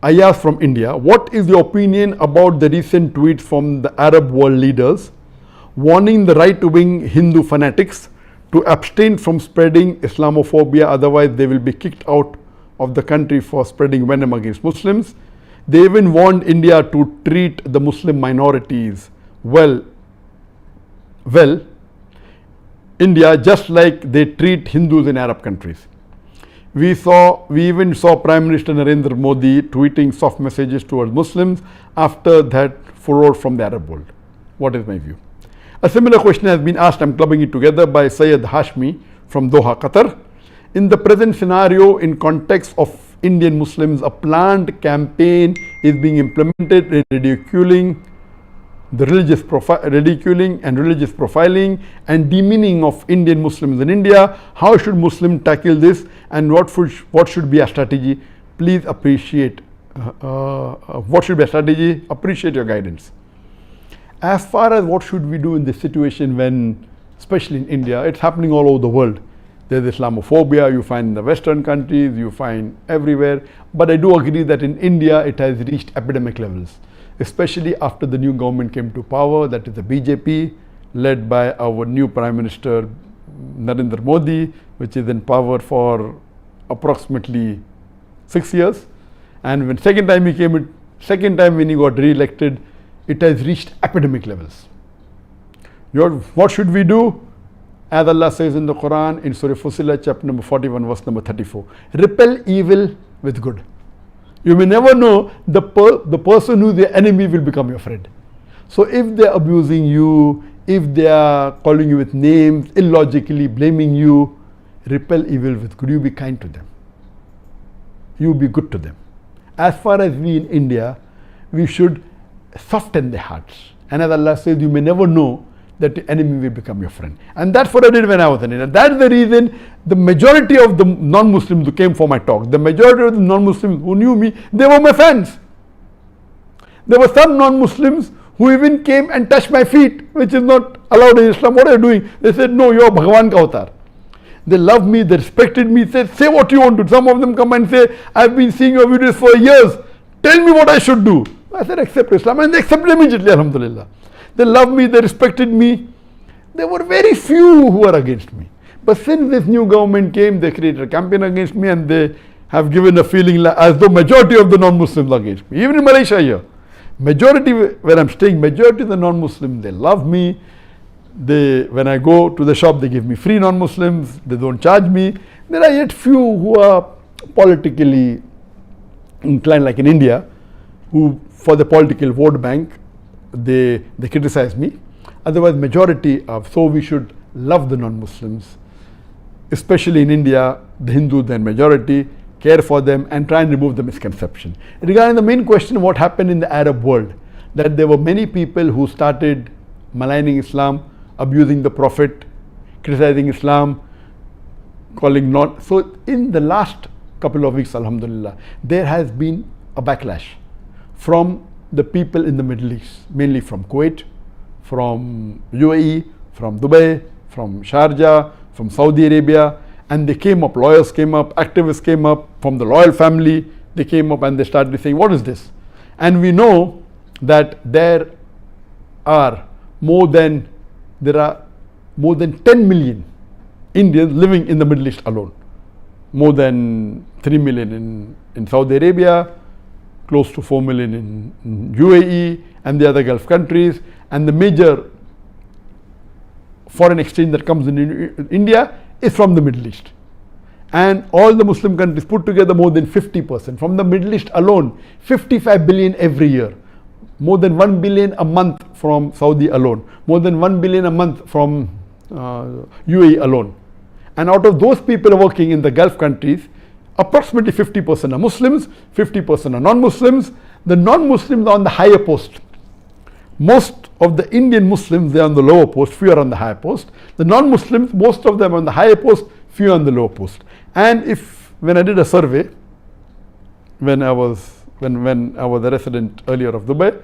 Ayaz from India, what is your opinion about the recent tweets from the Arab world leaders warning the right-wing Hindu fanatics to abstain from spreading Islamophobia, otherwise they will be kicked out of the country for spreading venom against Muslims? They even warned India to treat the Muslim minorities well, India just like they treat Hindus in Arab countries. We even saw Prime Minister Narendra Modi tweeting soft messages towards Muslims after that furor from the Arab world. What is my view? A similar question has been asked, I'm clubbing it together, by Syed Hashmi from Doha, Qatar. In the present scenario, in context of Indian Muslims, a planned campaign is being implemented ridiculing and religious profiling and demeaning of Indian Muslims in India. How should Muslims tackle this, and what should be a strategy? Please appreciate what should be a strategy. Appreciate your guidance. As far as what should we do in this situation, when especially in India, it's happening all over the world. There's Islamophobia, you find in the Western countries, you find everywhere. But I do agree that in India it has reached epidemic levels, especially after the new government came to power, that is the BJP, led by our new Prime Minister Narendra Modi, which is in power for approximately 6 years. And when second time when he got re-elected, it has reached epidemic levels. What should we do? As Allah says in the Quran, in Surah Fussilat, chapter number 41, verse number 34, repel evil with good. You may never know, the person who is your enemy will become your friend. So if they are abusing you, if they are calling you with names, illogically blaming you, repel evil with good. You be kind to them. You be good to them. As far as we in India, we should soften their hearts. And as Allah says, you may never know that the enemy will become your friend. And that's what I did when I was in India. That's the reason the majority of the non-Muslims who came for my talk, the majority of the non-Muslims who knew me, they were my fans. There were some non-Muslims who even came and touched my feet, which is not allowed in Islam. What are you doing? They said, no, you are Bhagavan ka avatar. They loved me, they respected me, said, say what you want to. Some of them come and say, I've been seeing your videos for years. Tell me what I should do. I said, accept Islam. And they accepted immediately, alhamdulillah. They loved me, they respected me. There were very few who were against me. But since this new government came, they created a campaign against me, and they have given a feeling as though majority of the non-Muslims are against me. Even in Malaysia here, majority, where I'm staying, majority of the non-Muslims, they love me. When I go to the shop, they give me free non-Muslims. They don't charge me. There are yet few who are politically inclined, like in India, who for the political vote bank, they criticize me. Otherwise, majority of, so we should love the non-Muslims, especially in India, the Hindus and majority, care for them and try and remove the misconception. Regarding the main question, what happened in the Arab world, that there were many people who started maligning Islam, abusing the Prophet, criticizing Islam, calling not. So in the last couple of weeks, alhamdulillah, there has been a backlash from the people in the Middle East, mainly from Kuwait, from UAE, from Dubai, from Sharjah, from Saudi Arabia, and they came up, lawyers came up, activists came up, from the royal family, they came up and they started saying, what is this? And we know that there are more than 10 million Indians living in the Middle East alone. More than 3 million in Saudi Arabia, close to 4 million in UAE and the other Gulf countries, and the major foreign exchange that comes in India is from the Middle East. And all the Muslim countries put together, more than 50%. From the Middle East alone, 55 billion every year. More than 1 billion a month from Saudi alone. More than 1 billion a month from UAE alone. And out of those people working in the Gulf countries, approximately 50% are Muslims, 50% are non-Muslims. The non-Muslims are on the higher post. Most of the Indian Muslims, they are on the lower post, few are on the higher post. The non-Muslims, most of them are on the higher post, few on the lower post. And when I did a survey, when I was a resident earlier of Dubai,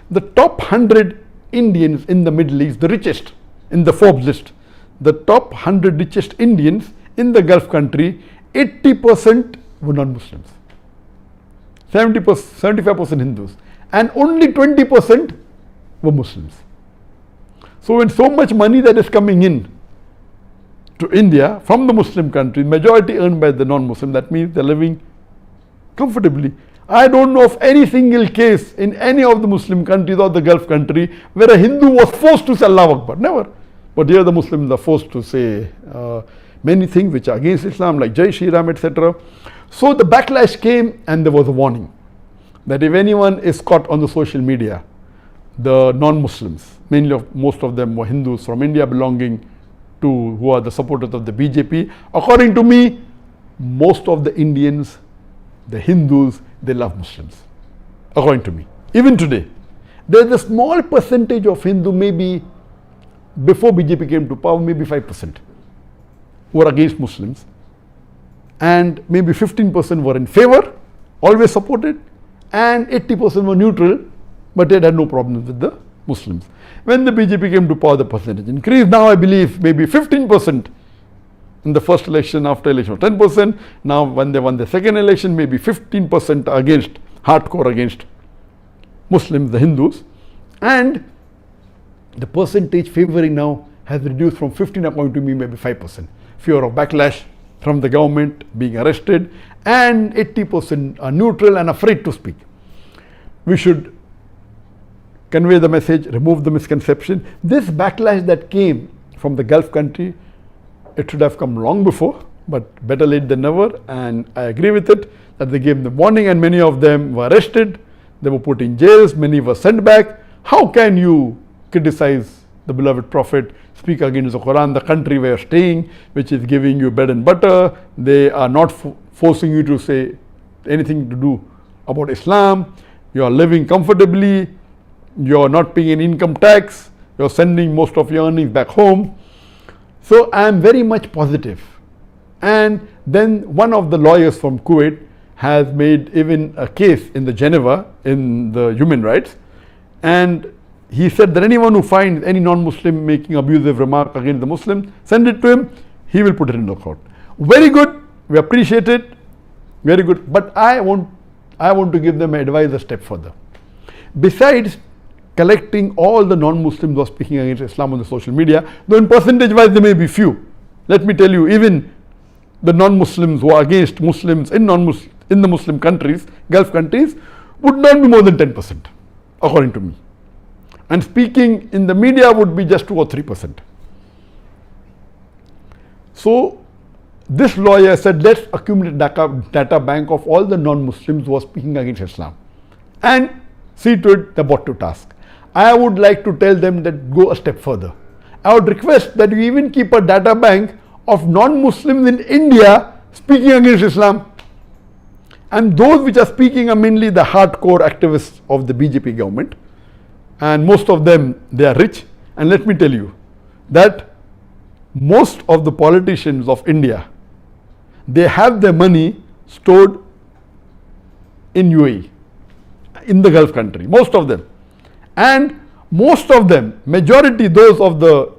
the top 100 Indians in the Middle East, the richest in the Forbes list, the top 100 richest Indians in the Gulf country, 80% were non-Muslims. 75% Hindus, and only 20% were Muslims. So when so much money that is coming in to India from the Muslim countries, majority earned by the non-Muslim, that means they're living comfortably. I don't know of any single case in any of the Muslim countries or the Gulf country where a Hindu was forced to say Allahu Akbar. Never. But here the Muslims are forced to say many things which are against Islam, like Jai Shri Ram, etc. So the backlash came, and there was a warning that if anyone is caught on the social media, the non-Muslims, most of them were Hindus from India belonging to, who are the supporters of the BJP. According to me, most of the Indians, the Hindus, they love Muslims. According to me. Even today, there is a small percentage of Hindu, maybe before BJP came to power, maybe 5%, who are against Muslims. And maybe 15% were in favor, always supported, and 80% were neutral, but they had no problems with the Muslims. When the BJP came to power, the percentage increased. Now I believe maybe 15% in the first election, after election 10%. Now when they won the second election, maybe 15% against, hardcore against Muslims, the Hindus. And the percentage favoring now has reduced from 15, according to me, maybe 5%. Fear of backlash from the government, being arrested, and 80% are neutral and afraid to speak. We should convey the message, remove the misconception. This backlash that came from the Gulf country, it should have come long before, but better late than never, and I agree with it, that they gave them warning, and many of them were arrested, they were put in jails, many were sent back. How can you criticize the beloved Prophet, speak against the Quran, the country where you're staying, which is giving you bread and butter? They are not forcing you to say anything to do about Islam. You are living comfortably, you are not paying any income tax, you are sending most of your earnings back home. So I am very much positive. And then one of the lawyers from Kuwait has made even a case in the Geneva in the human rights, and he said that anyone who finds any non-Muslim making abusive remark against the Muslim, send it to him, he will put it in the court. Very good, we appreciate it, very good, but I want to give them advice a step further. Besides collecting all the non-Muslims who are speaking against Islam on the social media, though in percentage wise there may be few, let me tell you, even the non-Muslims who are against Muslims in the Muslim countries, Gulf countries, would not be more than 10%, according to me. And speaking in the media would be just 2 or 3%. So this lawyer said, let's accumulate data bank of all the non-Muslims who are speaking against Islam and see to it they're brought to task. I would like to tell them that go a step further. I would request that you even keep a data bank of non-Muslims in India speaking against Islam. And those which are speaking are mainly the hardcore activists of the BJP government. And most of them, they are rich. And let me tell you that most of the politicians of India, they have their money stored in UAE, in the Gulf country, most of them. And most of them, majority those of the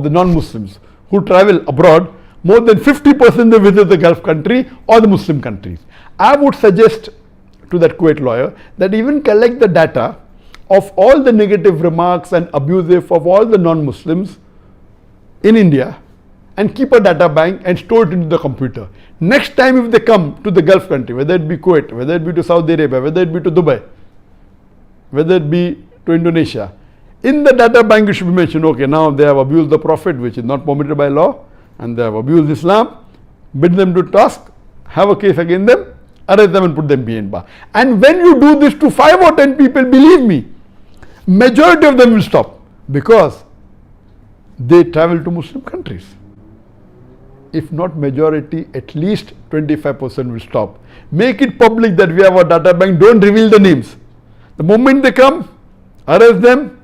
non-Muslims who travel abroad, more than 50% they visit the Gulf country or the Muslim countries. I would suggest to that Kuwait lawyer that even collect the data of all the negative remarks and abusive of all the non-Muslims in India and keep a data bank and store it into the computer. Next time if they come to the Gulf country, whether it be Kuwait, whether it be to Saudi Arabia, whether it be to Dubai, whether it be to Indonesia, in the data bank it should be mentioned, okay, now they have abused the Prophet, which is not permitted by law, and they have abused Islam, bid them to task, have a case against them, arrest them and put them behind bar. And when you do this to 5 or 10 people, believe me, majority of them will stop, because they travel to Muslim countries. If not majority, at least 25% will stop. Make it public that we have a data bank, don't reveal the names. The moment they come, arrest them,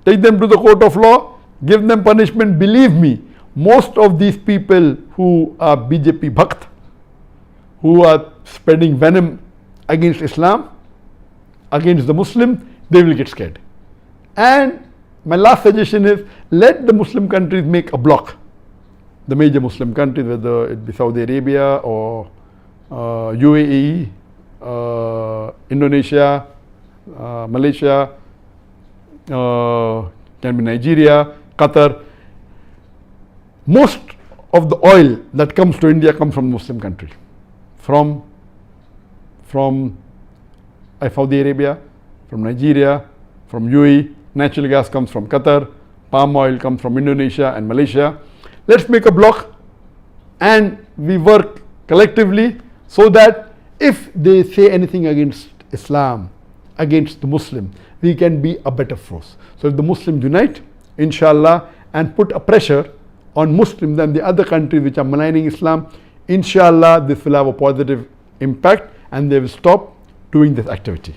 take them to the court of law, give them punishment. Believe me, most of these people who are BJP bhakt, who are spreading venom against Islam, against the Muslim, they will get scared. And my last suggestion is, let the Muslim countries make a block. The major Muslim countries, whether it be Saudi Arabia or UAE, Indonesia, Malaysia, can be Nigeria, Qatar. Most of the oil that comes to India comes from Muslim country, from Saudi Arabia, from Nigeria, from UAE. Natural gas comes from Qatar, palm oil comes from Indonesia and Malaysia. Let's make a block and we work collectively so that if they say anything against Islam, against the Muslim, we can be a better force. So if the Muslims unite, inshallah, and put a pressure on Muslims and the other countries which are maligning Islam, inshallah, this will have a positive impact and they will stop doing this activity.